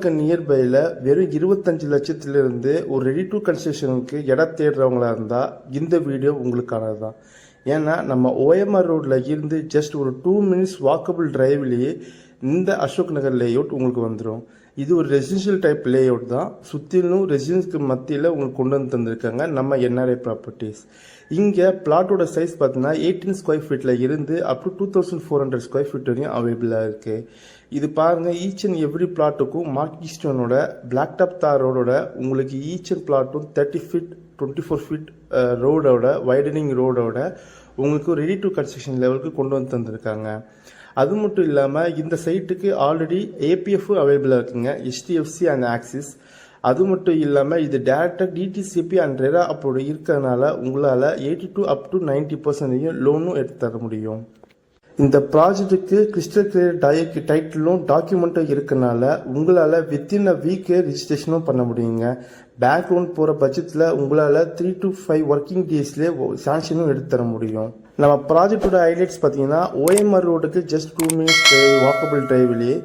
இருக்க நியர்பையில் வெறும் 25 லட்சத்திலிருந்து ஒரு ரெடி டு கன்ஸ்ட்ரக்ஷனுக்கு இடம் தேடுறவங்களா இருந்தால் இந்த வீடியோ உங்களுக்கானது தான். ஏன்னா நம்ம ஓஎம்ஆர் ரோடில் இருந்து ஜஸ்ட் ஒரு 2 மினிட்ஸ் வாக்கபிள் டிரைவ்லேயே இந்த அசோக் நகர் லேஅவுட் உங்களுக்கு வந்துடும். இது ஒரு ரெசிடென்ஷியல் டைப் லேஅவுட் தான். சுற்றிலும் ரெசிடென்ஸ்க்கு மத்தியில் உங்களுக்கு கொண்டு வந்து தந்திருக்காங்க நம்ம என்ஆர்ஐ ப்ராப்பர்ட்டிஸ். இங்கே பிளாட்டோட சைஸ் பார்த்தீங்கன்னா 18 ஸ்கொயர் ஃபீட்டில் இருந்து அப் டு 2400 ஸ்கொயர் ஃபீட் வரையும் அவைலபிளாக இருக்குது. இது பாருங்கள், ஈச் அண்ட் எவ்ரி பிளாட்டுக்கும் மார்க்கி ஸ்டோனோட பிளாக் டாப் தார் ரோடோட உங்களுக்கு ஈச் அண்ட் பிளாட்டும் 30 ஃபீட் 24 ஃபீட் ரோடோட வைடனிங் ரோடோட உங்களுக்கு ரெடி டு கன்ஸ்ட்ரக்ஷன் லெவலுக்கு கொண்டு வந்து தந்திருக்காங்க. அது மட்டும் இல்லாமல் இந்த சைட்டுக்கு ஆல்ரெடி ஏபிஎஃப் அவைலபிளாக இருக்குங்க, HDFC அண்ட் ஆக்சிஸ். அது மட்டும் இல்லாமல் இது டேரெக்டாக டிடிசிபி அண்ட் ரெரா அப்போடு இருக்கிறதுனால உங்களால் 82 up to 90% லோனும் எடுத்து தர முடியும். இந்த ப்ராஜெக்ட்டுக்கு கிறிஸ்டல் கிளியர் டைட்டிலும் டாக்குமெண்ட்டும் இருக்கனால உங்களால் வித்தின் அ வீக் ரிஜிஸ்ட்ரேஷனும் பண்ண முடியுங்க. பேங்க் லோன் போகிற பட்சத்தில் உங்களால் 3 to 5 ஒர்க்கிங் டேஸ்லேயே சாங்ஷனும் எடுத்து தர முடியும். நம்ம ப்ராஜெக்டோட ஹைலைட்ஸ் பார்த்தீங்கன்னா OMR ரோடுக்கு ஜஸ்ட் 2 மினிட்ஸ் வாக்கபிள் டிரைவ்லேயே